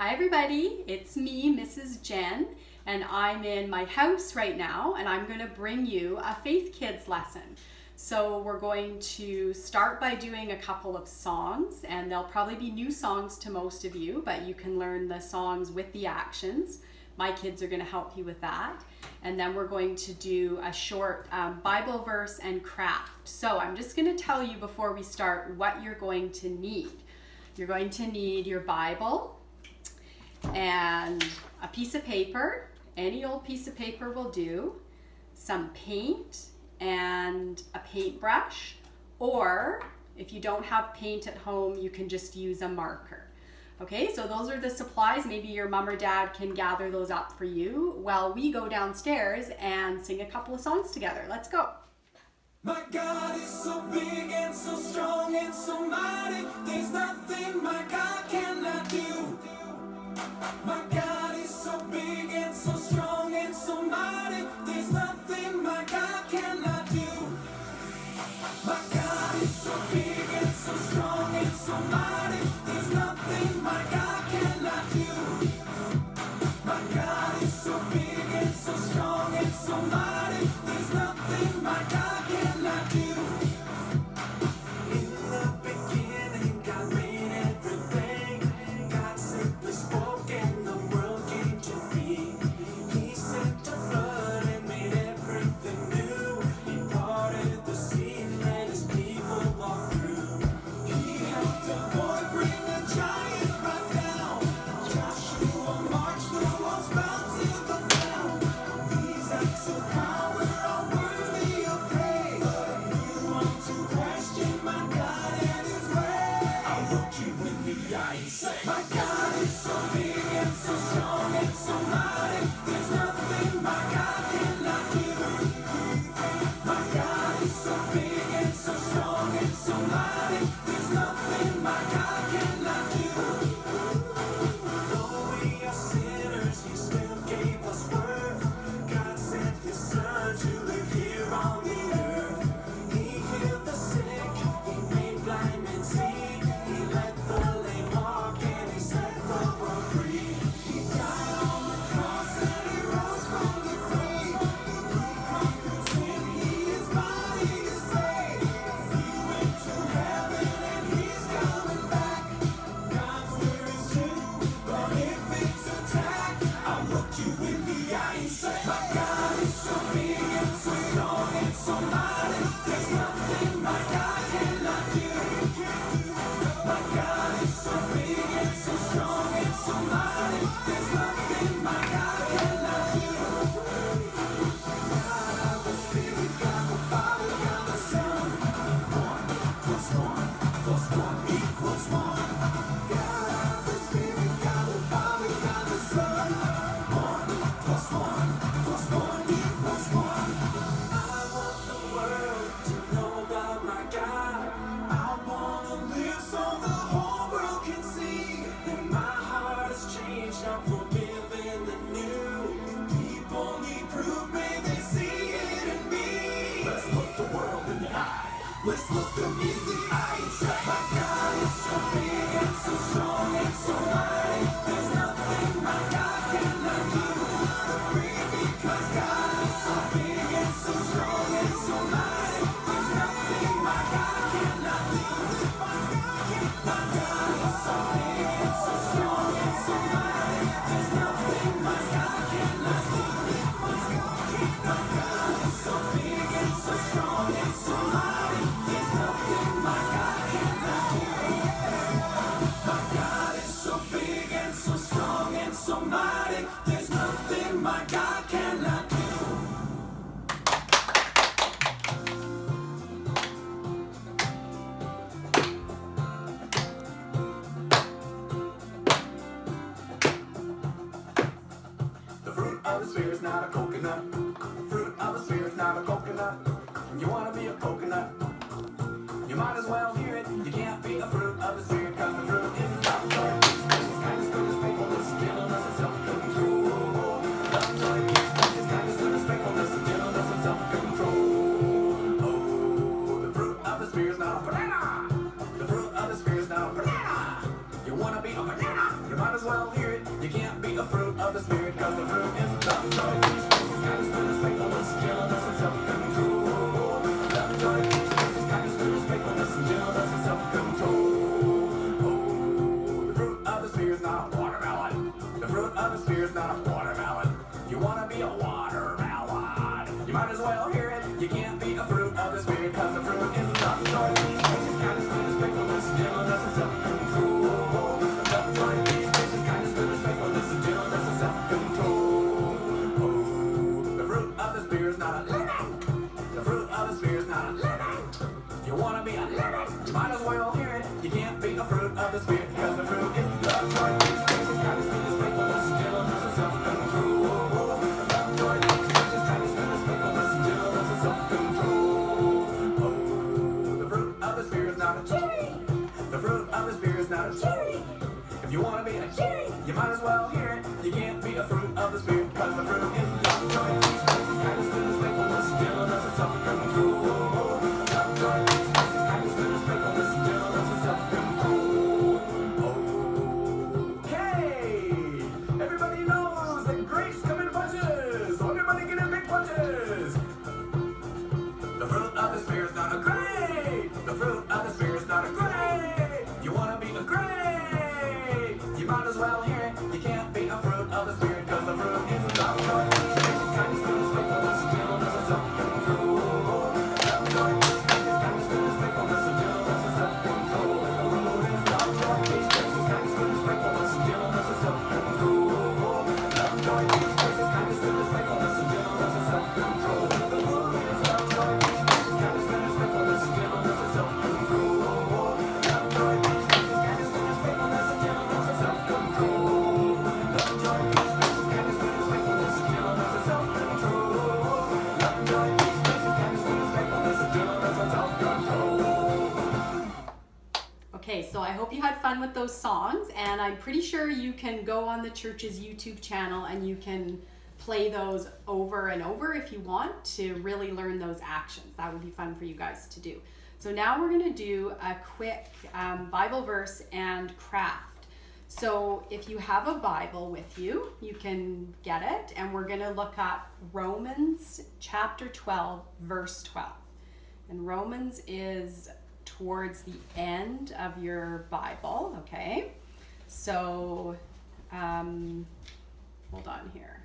Hi everybody, it's me, Mrs. Jen, and I'm in my house right now, and I'm going to bring you a Faith Kids lesson. So we're going to start by doing a couple of songs, and they'll probably be new songs to most of you, but you can learn the songs with the actions. My kids are going to help you with that. And then we're going to do a short Bible verse and craft. So I'm just going to tell you before we start what you're going to need. You're going to need your Bible and a piece of paper. Any old piece of paper will do. Some paint and a paintbrush. Or if you don't have paint at home, you can just use a marker. Okay, so those are the supplies. Maybe your mom or dad can gather those up for you while we go downstairs and sing a couple of songs together. Let's go. My God is so big and so strong and so mighty. There's nothing my God cannot do. My God is so big and so strong and so mighty. There's nothing my God cannot do. My God is so big and so strong and so mighty. There's nothing my God cannot do. My God is so big and so strong and so mighty. There's nothing my God cannot do. In the beginning, God made everything. God simply spoke and the world came to be. He sent a flood and made everything new. He parted the sea and let his people walk through. He helped a boy bring a giant right down. Joshua marched the walls bound to the ground. These acts of power are worthy of praise. But if you want to question my God and his way, I'll look you in the eye and say, my God is so big and so strong and so mighty. There's nothing my God cannot do. My God is so big and so strong and so mighty. There's nothing my God cannot do. Though we are sinners, he still gave us worth. God sent his son to live here on the earth. He healed the sick, he made blind men see. He let the lame walk and he set the world free. He died on the cross and he rose from the grave. He conquered sin, he is mighty to save. He went to heaven and he's coming back. God's word is true, but if it's attack, I'll look you in the eye and say, my God is so big and so strong and so mighty. There's nothing my God cannot do. My God is so big and so strong and so mighty. There's nothing my God cannot do. God the Spirit, God the Father, God the Son. 1 plus 1 plus 1 equals 1. God the Spirit, God the Father, God the Son. 1 plus 1 plus 1 equals 1. I want the world to know about my God. I want to live so the whole world can see that my heart has changed. I'm forgiven and new. If people need proof, may they see it in me. Let's look the world in the eye. Let's look them in the eye and say, my God is so big and so strong and so mighty. There's nothing my God cannot do. Because God is so big and so strong and so mighty. There's nothing my God cannot do. My God is so big and so strong and so mighty. There's nothing my God cannot do. My God is so big and so strong and so mighty. There's nothing my God cannot do. My God is so big and so strong and so mighty. There's nothing my God cannot do. The fruit of the spirit's not a coconut. The fruit of the spirit's not a coconut. You wanna be a coconut? You might as well hear it. You can't be a fruit of the Spirit, cause the fruit is love, joy, peace, patience, kindness, goodness, faithfulness, gentleness, and self-control. Love, joy, peace, patience, kindness, goodness, faithfulness, and gentleness, and self-control. Oh, the fruit of the Spirit is not a watermelon. The fruit of the Spirit is not a watermelon. You wanna be a watermelon. You might as well hear it. You can't be a fruit of the Spirit, cause the fruit is love, joy, peace, patience, kindness, goodness, faithfulness, gentleness, and self-control. Love, joy, peace, patience, kindness, goodness, faithfulness, and gentleness, and self-control. Oh, the fruit of the Spirit is not a lemon. The fruit of the Spirit is not a lemon. You wanna be a lemon? You might as well hear it. You can't be a fruit of the Spirit, because the fruit is love, joy, peace, patience, kindness, goodness, faithfulness, and gentleness, and self-control. Love, joy, peace, patience, kindness, goodness, faithfulness, and gentleness, and self-control. Oh, the fruit of the Spirit is not a cherry. The fruit of the Spirit is not a cherry. If you wanna be a cherry, you might as well hear it. You can't be a fruit of the Spirit, because the fruit is love, joy, peace, patience, kindness, goodness, faithfulness, and gentleness, and self-control. Love, joy, peace, patience, kindness, goodness, faithfulness, and gentleness, and self-control. Okay, everybody knows that grapes come in bunches, so everybody get in big bunches. The fruit of the Spirit is not a grape. The fruit of the Spirit is not a grape. You wanna be a grape? You might as well hear it. You can't be a fruit of the Spirit, cause the fruit is love, joy, peace, patience, kindness, goodness, faithfulness, and gentleness, and self-control. Love, joy, peace, patience, kindness, goodness, faithfulness, and gentleness, and self-control. The fruit is love, joy, peace, patience, kindness, goodness, faithfulness, and gentleness, and self-control. Love, joy, peace, patience, kindness, goodness, faithfulness, and gentleness, and self-control. The fruit is love, joy, peace, patience, kindness, goodness, faithfulness, and gentleness, and self-control. Love, joy, peace, patience, kindness, goodness, faithfulness, and gentleness, and self-control. Love, joy, peace, patience, kindness, goodness, faithfulness, and gentleness, and self-control. Love, joy, peace, patience, kindness, goodness, faithfulness, and gentleness, and self-control. Okay, so I hope you had fun with those songs, and I'm pretty sure you can go on the church's YouTube channel and you can play those over and over if you want to really learn those actions. That would be fun for you guys to do. So now we're going to do a quick Bible verse and craft. So if you have a Bible with you, you can get it, and we're going to look up Romans chapter 12, verse 12. And Romans is towards the end of your Bible, okay? So, hold on here.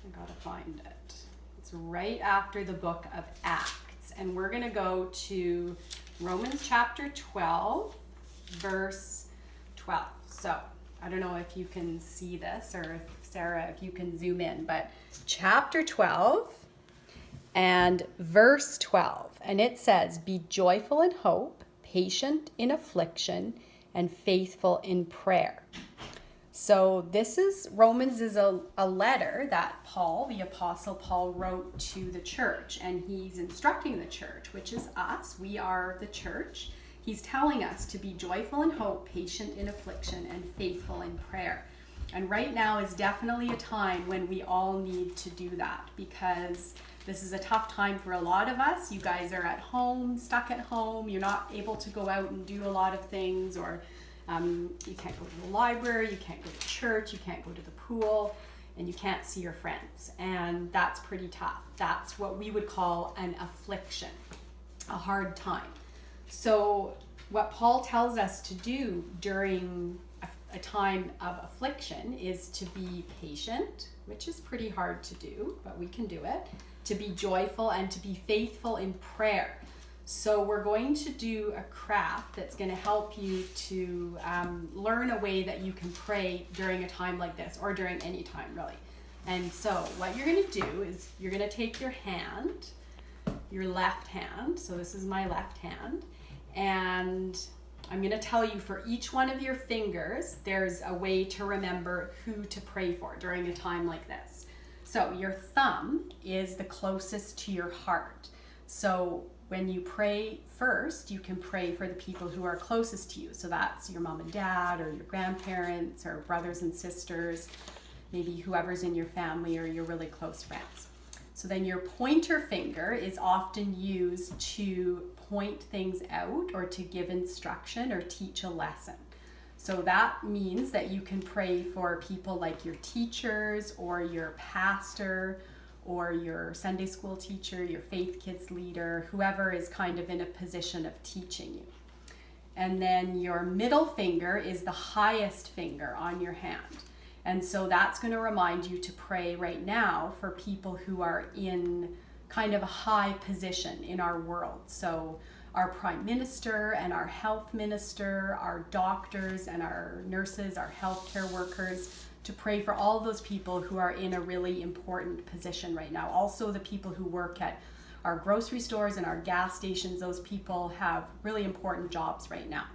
I gotta find it. It's right after the book of Acts. And we're gonna go to Romans chapter 12, verse 12. So, I don't know if you can see this, or if Sarah, if you can zoom in, but chapter 12 and verse 12. And it says, "Be joyful in hope, patient in affliction, and faithful in prayer." So this is, Romans is a letter that Paul, the Apostle Paul, wrote to the church. And he's instructing the church, which is us. We are the church. He's telling us to be joyful in hope, patient in affliction, and faithful in prayer. And right now is definitely a time when we all need to do that, because this is a tough time for a lot of us. You guys are at home, stuck at home. You're not able to go out and do a lot of things, or you can't go to the library, you can't go to church, you can't go to the pool, and you can't see your friends. And that's pretty tough. That's what we would call an affliction, a hard time. So what Paul tells us to do during a time of affliction is to be patient, which is pretty hard to do, but we can do it, to be joyful, and to be faithful in prayer. So we're going to do a craft that's going to help you to learn a way that you can pray during a time like this, or during any time really. And so what you're going to do is you're going to take your hand, your left hand, so this is my left hand, and I'm going to tell you for each one of your fingers, there's a way to remember who to pray for during a time like this. So your thumb is the closest to your heart. So when you pray first, you can pray for the people who are closest to you. So that's your mom and dad, or your grandparents, or brothers and sisters, maybe whoever's in your family, or your really close friends. So then your pointer finger is often used to point things out, or to give instruction, or teach a lesson. So that means that you can pray for people like your teachers or your pastor or your Sunday school teacher, your FaithKids leader, whoever is kind of in a position of teaching you. And then your middle finger is the highest finger on your hand. And so that's going to remind you to pray right now for people who are in kind of a high position in our world. So our prime minister and our health minister, our doctors and our nurses, our healthcare workers, to pray for all those people who are in a really important position right now. Also the people who work at our grocery stores and our gas stations, those people have really important jobs right now.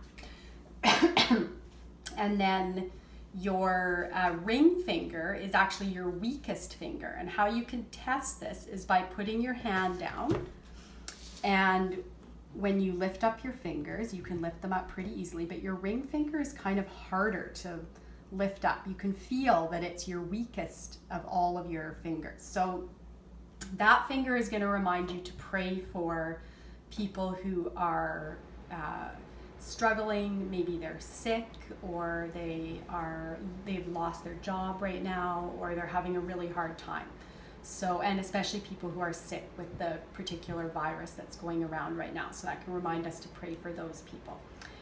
And then your ring finger is actually your weakest finger. And how you can test this is by putting your hand down, and when you lift up your fingers, you can lift them up pretty easily, but your ring finger is kind of harder to lift up. You can feel that it's your weakest of all of your fingers. So that finger is going to remind you to pray for people who are struggling. Maybe they're sick, or they've lost their job right now, or they're having a really hard time. So, and especially people who are sick with the particular virus that's going around right now. So that can remind us to pray for those people.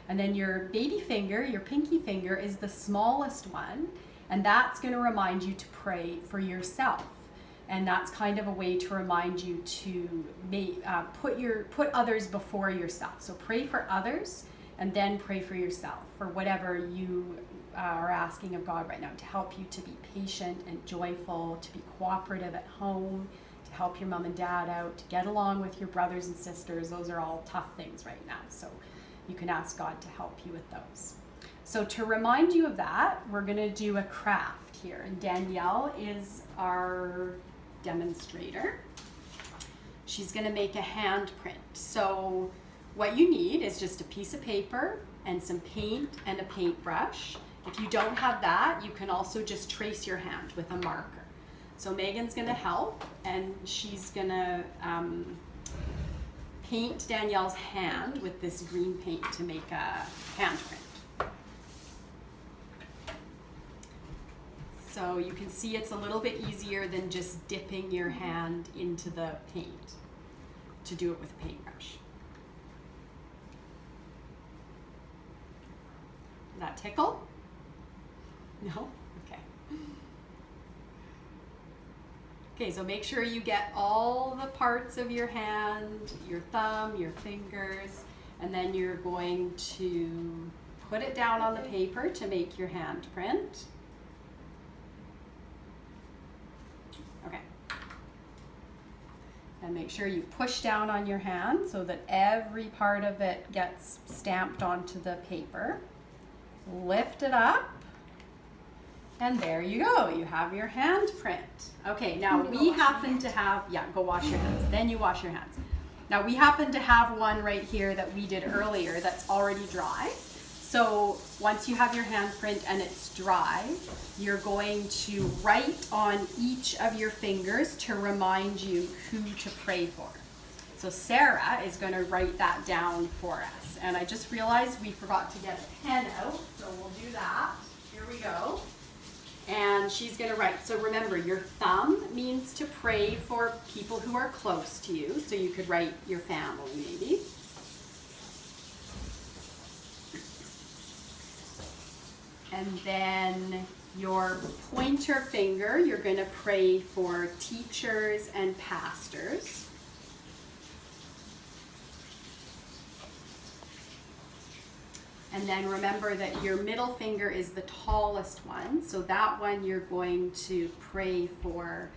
And then your baby finger, your pinky finger, is the smallest one, and that's going to remind you to pray for yourself. And that's kind of a way to remind you to put others before yourself. So pray for others, and then pray for yourself for whatever you are asking of God right now, to help you to be patient and joyful, to be cooperative at home, to help your mom and dad out, to get along with your brothers and sisters. Those are all tough things right now. So you can ask God to help you with those. So to remind you of that, we're going to do a craft here. And Danielle is our demonstrator. She's going to make a handprint. So what you need is just a piece of paper and some paint and a paintbrush. If you don't have that, you can also just trace your hand with a marker. So Megan's going to help, and she's going to paint Danielle's hand with this green paint to make a handprint. So you can see it's a little bit easier than just dipping your hand into the paint to do it with a paintbrush. Does that tickle? No? Okay. Okay, so make sure you get all the parts of your hand, your thumb, your fingers, and then you're going to put it down on the paper to make your handprint. Okay. And make sure you push down on your hand so that every part of it gets stamped onto the paper. Lift it up, and there you go. You have your handprint. Okay, now we happen to have, go wash your hands. Then you wash your hands. Now we happen to have one right here that we did earlier that's already dry. So once you have your handprint and it's dry, you're going to write on each of your fingers to remind you who to pray for. So Sarah is going to write that down for us. And I just realized we forgot to get a pen out, so we'll do that. Here we go. And she's going to write. So remember, your thumb means to pray for people who are close to you. So you could write your family maybe. And then your pointer finger, you're going to pray for teachers and pastors. And then remember that your middle finger is the tallest one. So that one you're going to pray for,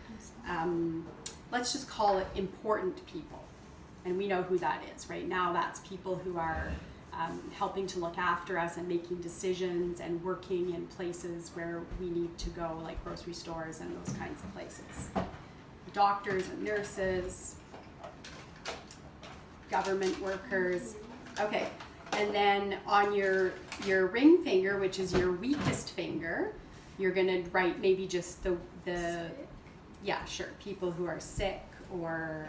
let's just call it important people. And we know who that is. Right now that's people who are helping to look after us and making decisions and working in places where we need to go, like grocery stores and those kinds of places. Doctors and nurses, government workers. Okay. And then on your ring finger, which is your weakest finger, you're going to write maybe just people who are sick or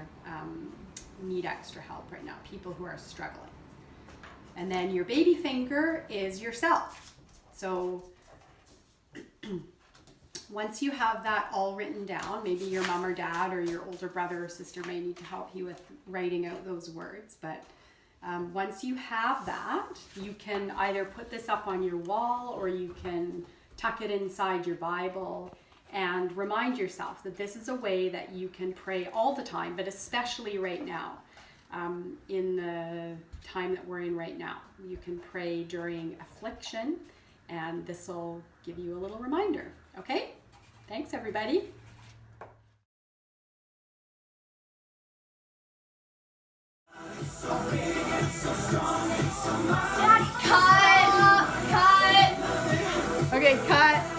need extra help right now, people who are struggling. And then your baby finger is yourself. So once you have that all written down, maybe your mom or dad or your older brother or sister may need to help you with writing out those words. But once you have that, you can either put this up on your wall or you can tuck it inside your Bible and remind yourself that this is a way that you can pray all the time, but especially right now, in the time that we're in right now. You can pray during affliction, and this will give you a little reminder. Okay? Thanks, everybody. Dad, cut! Cut! Okay, cut.